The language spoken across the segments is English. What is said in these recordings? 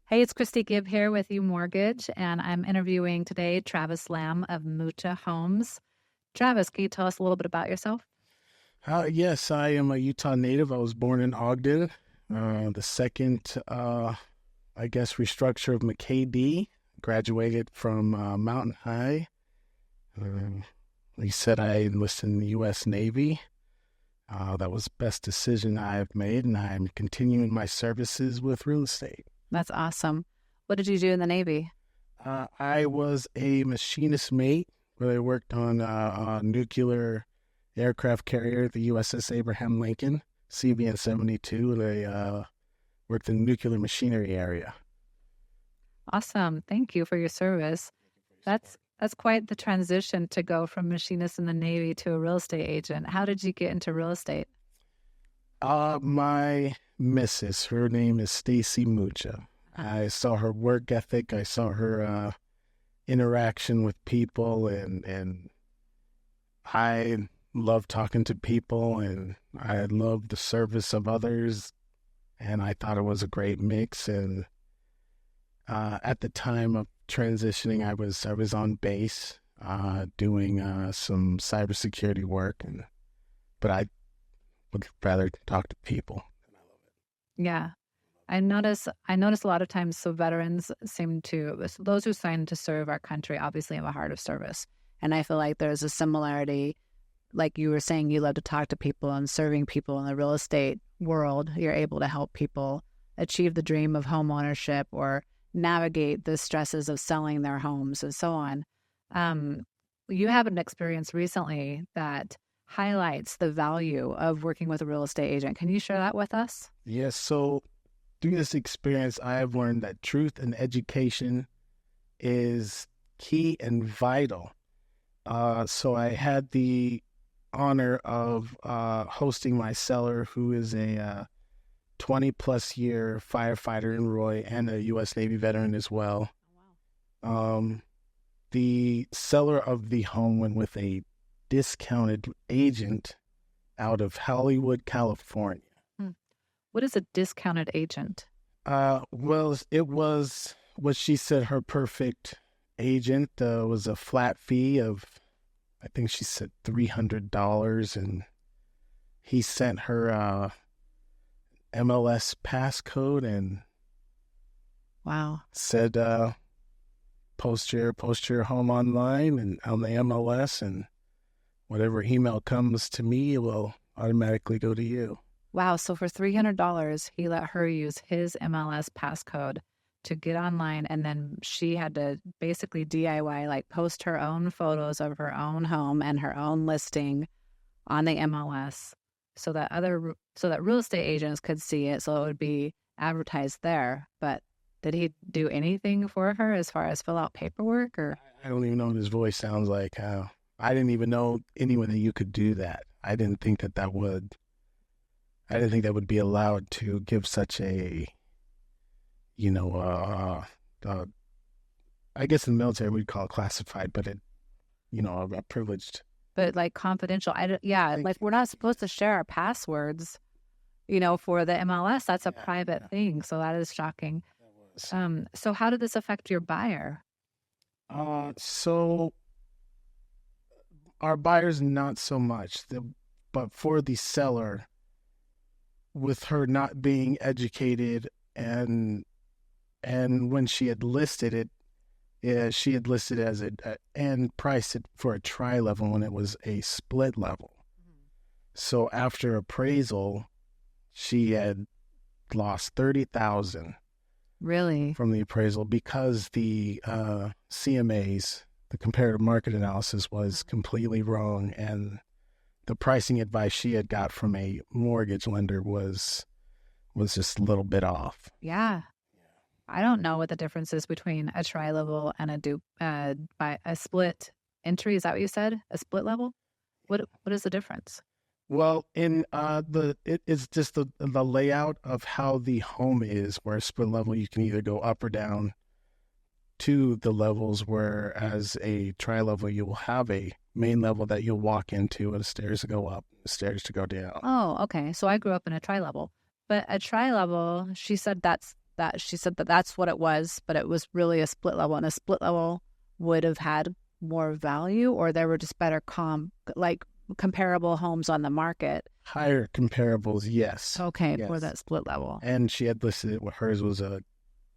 Hey, it's Kristi Gibb here with You Mortgage, and I'm interviewing today Travis Lamb of Mucha Homes. Travis, can you tell us a little bit about yourself? Yes, I am a Utah native. I was born in Ogden, the second, restructure of McKay-D. Graduated from Mountain High. He said I enlisted in the U.S. Navy. That was the best decision I have made, and I'm continuing my services with real estate. That's awesome. What did you do in the Navy? I was a machinist mate where I worked on a nuclear aircraft carrier, the USS Abraham Lincoln, CVN-72, and I worked in the nuclear machinery area. Awesome. Thank you for your service. That's quite the transition to go from machinist in the Navy to a real estate agent. How did you get into real estate? My missus, her name is Stacy Mucha. I saw her work ethic. I saw her interaction with people, and I love talking to people, and I love the service of others, and I thought it was a great mix. And at the time of transitioning, I was on base doing some cybersecurity work, but I would rather talk to people. Yeah. I notice a lot of times, so veterans those who sign to serve our country obviously have a heart of service. And I feel like there's a similarity, like you were saying, you love to talk to people, and serving people in the real estate world, you're able to help people achieve the dream of home ownership or navigate the stresses of selling their homes and so on. You have an experience recently that highlights the value of working with a real estate agent. Can you share that with us? Yes, so through this experience, I have learned that truth and education is key and vital. So I had the honor of hosting my seller, who is a 20-plus year firefighter in Roy and a U.S. Navy veteran as well. The seller of the home went with a discounted agent out of Hollywood, California. What is a discounted agent? Well, it was what she said her perfect agent was a flat fee of, I think she said $300, and he sent her MLS passcode and Wow. said post your home online and on the MLS, and whatever email comes to me will automatically go to you. Wow. So for $300, he let her use his MLS passcode to get online. And then she had to basically DIY, like post her own photos of her own home and her own listing on the MLS so that real estate agents could see it. So it would be advertised there. But did he do anything for her as far as fill out paperwork or? I don't even know what his voice sounds like. I didn't even know anyone that you could do that. I didn't think that would be allowed to give such a, I guess in the military we'd call it classified, but a privileged. But like confidential. Like we're not supposed to share our passwords, for the MLS. That's a private thing. So that is shocking. So how did this affect your buyer? So our buyers, not so much, but for the seller, with her not being educated and when she had listed it, she had listed it as and priced it for a tri-level when it was a split level. So after appraisal, she had lost $30,000. Really? From the appraisal because the CMAs, the comparative market analysis, was completely wrong, and the pricing advice she had got from a mortgage lender was just a little bit off. Yeah. I don't know what the difference is between a tri-level and a split entry. Is that what you said? A split level? What is the difference? Well, in it's just the layout of how the home is, where a split level you can either go up or down to the levels, whereas a tri-level you will have a main level that you'll walk into and stairs to go up, stairs to go down. Oh, okay. So I grew up in a tri-level. But a tri-level, she said that's that she said that that's what it was, but it was really a split level, and a split level would have had more value, or there were just better comparable homes on the market. Higher comparables, yes. Okay, Yes. for that split level. And she had listed it, hers was a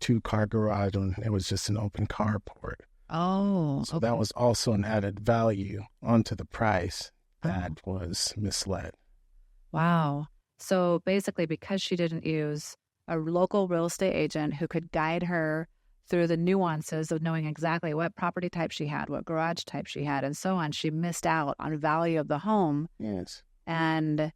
2-car garage, and it was just an open carport. Oh, So okay. that was also an added value onto the price that was misled. Wow. So basically, because she didn't use a local real estate agent who could guide her through the nuances of knowing exactly what property type she had, what garage type she had, and so on, she missed out on value of the home. Yes. And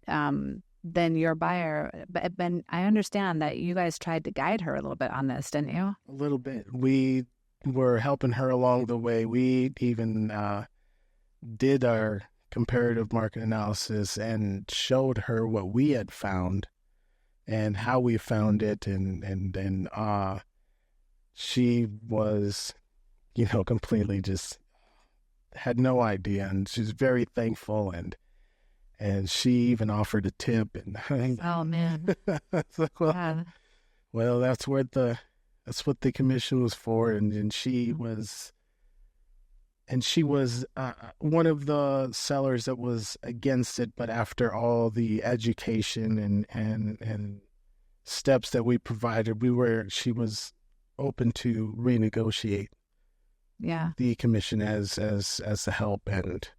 then your buyer, but Ben, I understand that you guys tried to guide her a little bit on this, didn't you? A little bit. We were helping her along the way. We even did our comparative market analysis and showed her what we had found and how we found it, and she was, completely just had no idea, and she's very thankful, and she even offered a tip, and Oh man. well, that's what the commission was for, and she was one of the sellers that was against it, but after all the education and steps that we provided, she was open to renegotiate the commission as the help. And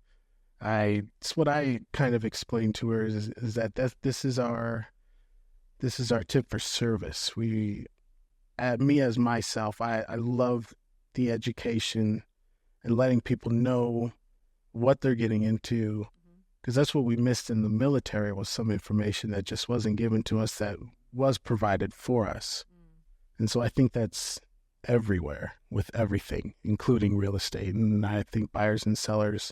it's what I kind of explained to her is that this is our tip for service. Me as myself, I love the education and letting people know what they're getting into, because that's what we missed in the military, was some information that just wasn't given to us that was provided for us. And so I think that's everywhere with everything, including real estate. And I think buyers and sellers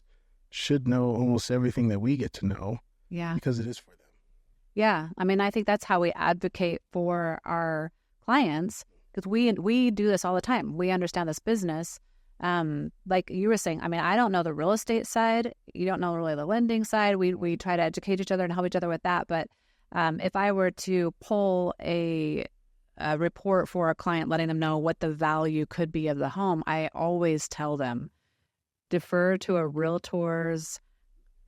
should know almost everything that we get to know, because it is for them. Yeah. I mean, I think that's how we advocate for our clients, because we do this all the time. We understand this business. Like you were saying, I mean, I don't know the real estate side. You don't know really the lending side. We try to educate each other and help each other with that. But if I were to pull a report for a client, letting them know what the value could be of the home, I always tell them, defer to a realtor's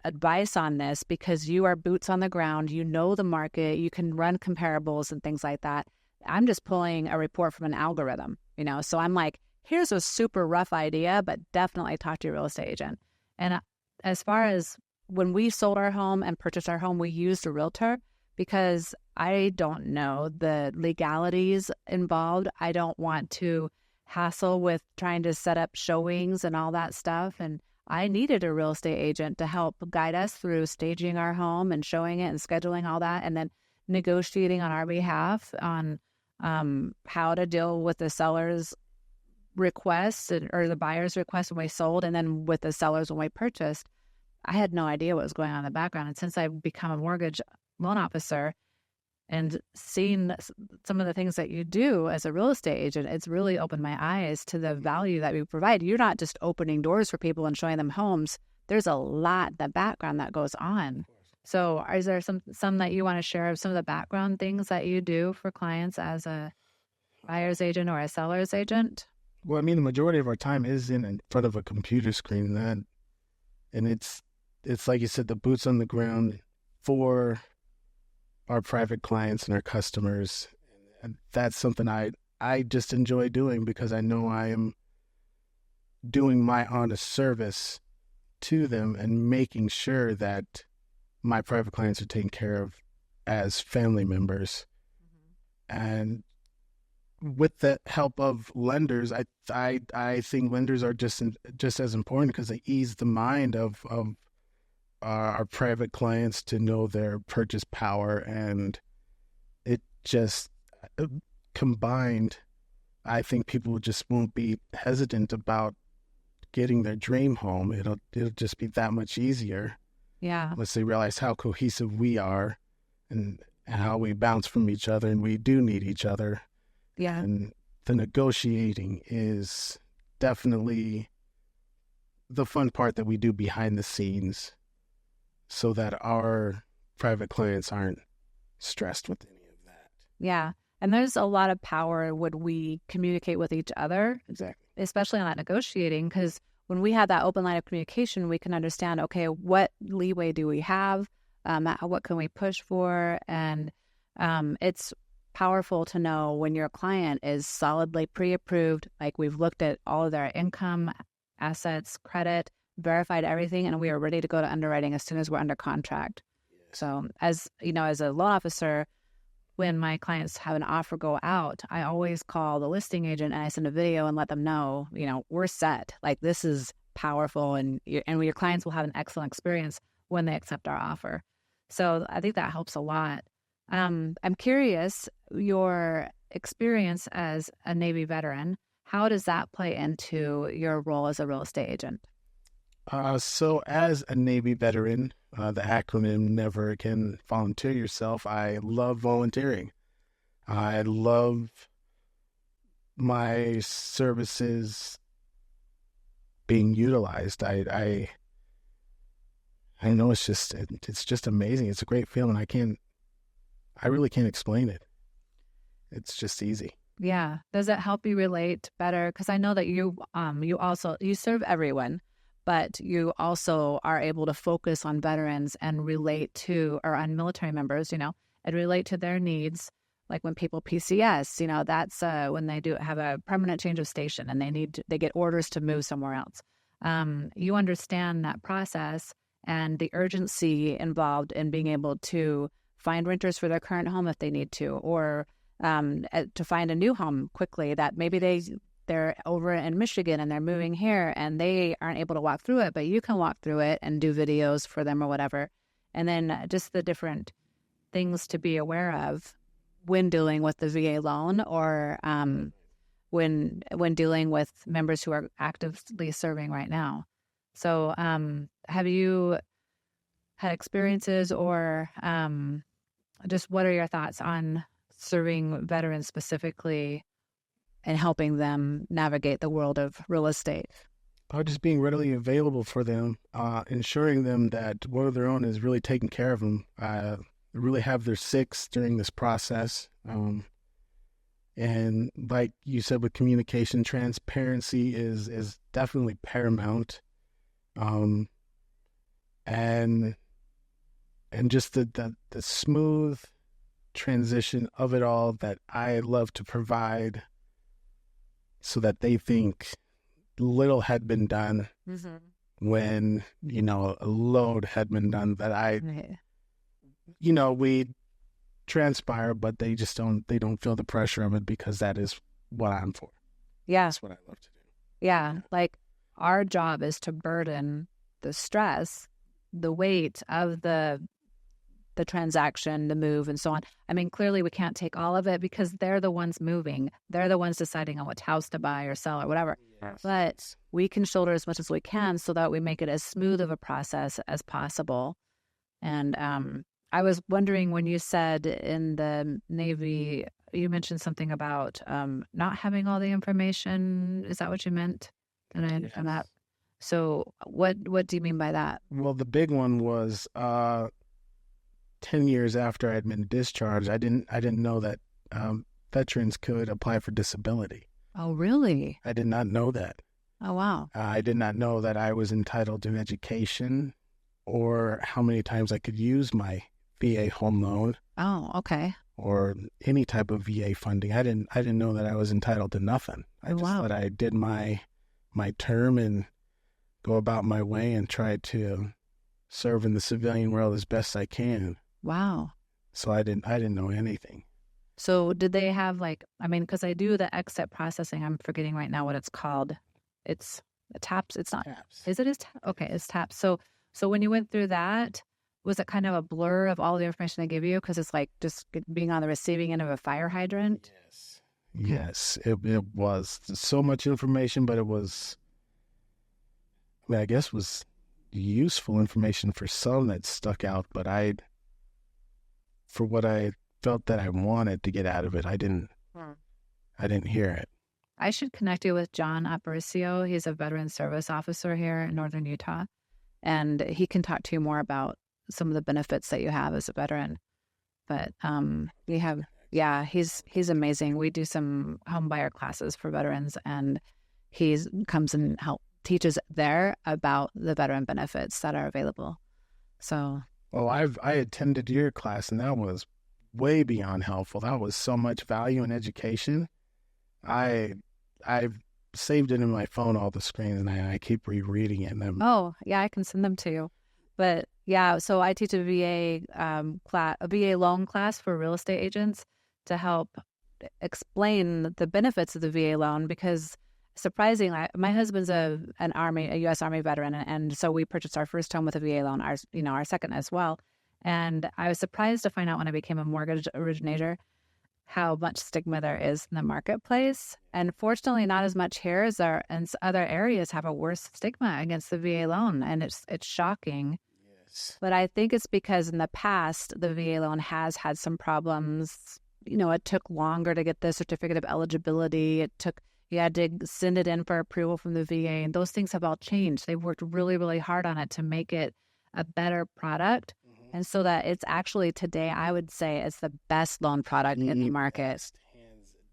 advice on this, because you are boots on the ground. You know the market. You can run comparables and things like that. I'm just pulling a report from an algorithm, So I'm like, here's a super rough idea, but definitely talk to your real estate agent. And as far as when we sold our home and purchased our home, we used a realtor, because I don't know the legalities involved. I don't want to hassle with trying to set up showings and all that stuff. And I needed a real estate agent to help guide us through staging our home and showing it and scheduling all that, and then negotiating on our behalf on how to deal with the seller's requests or the buyer's request when we sold, and then with the sellers when we purchased. I had no idea what was going on in the background. And since I've become a mortgage loan officer and seen some of the things that you do as a real estate agent, it's really opened my eyes to the value that we provide. You're not just opening doors for people and showing them homes. There's a lot, the background that goes on. So is there some that you want to share of some of the background things that you do for clients as a buyer's agent or a seller's agent? Well, I mean, the majority of our time is in front of a computer screen, and it's like you said, the boots on the ground for our private clients and our customers. And that's something I just enjoy doing, because I know I am doing my honest service to them and making sure that my private clients are taken care of as family members. And with the help of lenders, I think lenders are just as important, because they ease the mind of our private clients to know their purchase power, and it just combined, I think people just won't be hesitant about getting their dream home. It'll just be that much easier. Yeah. Once they realize how cohesive we are and how we bounce from each other, and we do need each other. Yeah. And the negotiating is definitely the fun part that we do behind the scenes, so that our private clients aren't stressed with any of that. Yeah. And there's a lot of power when we communicate with each other, Exactly. especially on that negotiating, because when we have that open line of communication, we can understand, okay, what leeway do we have? What can we push for? And it's powerful to know when your client is solidly pre-approved, like we've looked at all of their income, assets, credit, verified everything, and we are ready to go to underwriting as soon as we're under contract. So as you know, as a loan officer, when my clients have an offer go out, I always call the listing agent and I send a video and let them know, we're set. Like, this is powerful, and your clients will have an excellent experience when they accept our offer. So I think that helps a lot. I'm curious, your experience as a Navy veteran, how does that play into your role as a real estate agent? So as a Navy veteran, the acronym Never Again Volunteer Yourself, I love volunteering. I love my services being utilized. I know it's just amazing. It's a great feeling. I really can't explain it. It's just easy. Yeah. Does it help you relate better? Because I know that you serve everyone, but you also are able to focus on veterans and relate to, or on military members, and relate to their needs. Like when people PCS, that's when they do have a permanent change of station and they get orders to move somewhere else. You understand that process and the urgency involved in being able to find renters for their current home if they need to, or to find a new home quickly that maybe they're over in Michigan and they're moving here and they aren't able to walk through it, but you can walk through it and do videos for them or whatever. And then just the different things to be aware of when dealing with the VA loan, or when dealing with members who are actively serving right now. So have you had experiences, or just what are your thoughts on serving veterans specifically and helping them navigate the world of real estate? Just being readily available for them, ensuring them that one of their own is really taking care of them, really have their six during this process. And like you said, with communication, transparency is definitely paramount. And just the smooth transition of it all that I love to provide, so that they think little had been done when, a load had been done, that we transpire, but they don't feel the pressure of it, because that is what I'm for. Yeah. That's what I love to do. Yeah. Like, our job is to burden the stress, the weight of the transaction, the move, and so on. I mean, clearly we can't take all of it because they're the ones moving. They're the ones deciding on which house to buy or sell or whatever. Yes. But we can shoulder as much as we can so that we make it as smooth of a process as possible. And I was wondering, when you said in the Navy, you mentioned something about not having all the information. Is that what you meant? And I understand that. So what do you mean by that? Well, the big one was 10 years after I'd been discharged, I didn't know that veterans could apply for disability. Oh, really? I did not know that. Oh, wow. I did not know that I was entitled to education, or how many times I could use my VA home loan. Oh, okay. Or any type of VA funding. I didn't know that I was entitled to nothing. I just thought I did my term and go about my way and try to serve in the civilian world as best I can. Wow. So I didn't know anything. So did they have because I do the exit processing. I'm forgetting right now what it's called. It's TAPS. It's not. TAPS. Is it? Okay, it's TAPS. So when you went through that, was it kind of a blur of all the information they give you? Because it's like just being on the receiving end of a fire hydrant? Yes, it was so much information, but it was, I guess, was useful information for some that stuck out, but for what I felt that I wanted to get out of it, I didn't hear it. I should connect you with John Aparicio. He's a veteran service officer here in Northern Utah, and he can talk to you more about some of the benefits that you have as a veteran. But we have, Yeah, he's amazing. We do some home buyer classes for veterans, and he comes and teaches there about the veteran benefits that are available. So, well, I attended your class, and that was way beyond helpful. That was so much value and education. I've saved it in my phone, all the screens, and I keep rereading it. And oh yeah, I can send them to you. But yeah, so I teach a VA loan class for real estate agents to help explain the benefits of the VA loan, because surprisingly, my husband's a U.S. Army veteran, and so we purchased our first home with a VA loan, our second as well. And I was surprised to find out when I became a mortgage originator how much stigma there is in the marketplace. And fortunately, not as much here as other areas have a worse stigma against the VA loan. And it's shocking. yes, But I think it's because in the past, the VA loan has had some problems. It took longer to get the certificate of eligibility. You had to send it in for approval from the VA. And those things have all changed. They've worked really, really hard on it to make it a better product. And so that it's actually today, I would say it's the best loan product in the market. hands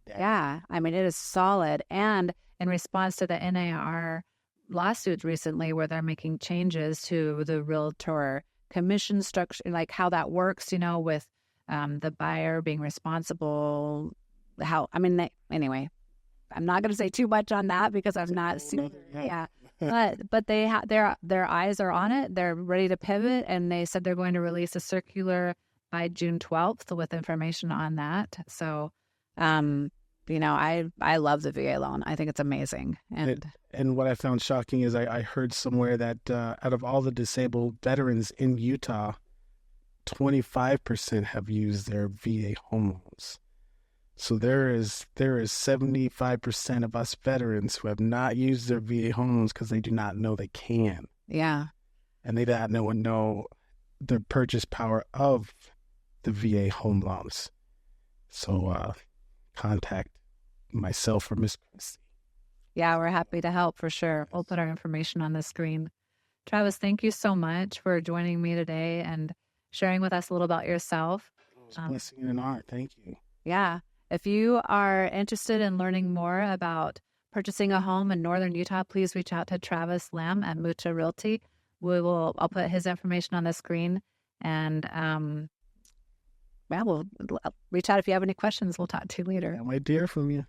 down. Yeah. I mean, it is solid. And in response to the NAR lawsuits recently, where they're making changes to the Realtor commission structure, like how that works, with the buyer being responsible. Anyway, I'm not going to say too much on that because I'm not super. Yeah. But their eyes are on it. They're ready to pivot, and they said they're going to release a circular by June 12th with information on that. So, I love the VA loan. I think it's amazing. And what I found shocking is I heard somewhere that out of all the disabled veterans in Utah, 25% have used their VA home loans. So there is 75% of us veterans who have not used their VA home loans because they do not know they can. Yeah. And they do not know the purchase power of the VA home loans. So contact myself or Miss Kristi. Yeah, we're happy to help for sure. We'll put our information on the screen. Travis, thank you so much for joining me today and sharing with us a little about yourself. It was a blessing and an honor. Thank you. Yeah. If you are interested in learning more about purchasing a home in northern Utah, please reach out to Travis Lamb at Mucha Realty. I'll put his information on the screen, and we'll reach out if you have any questions. We'll talk to you later. I might hear from you.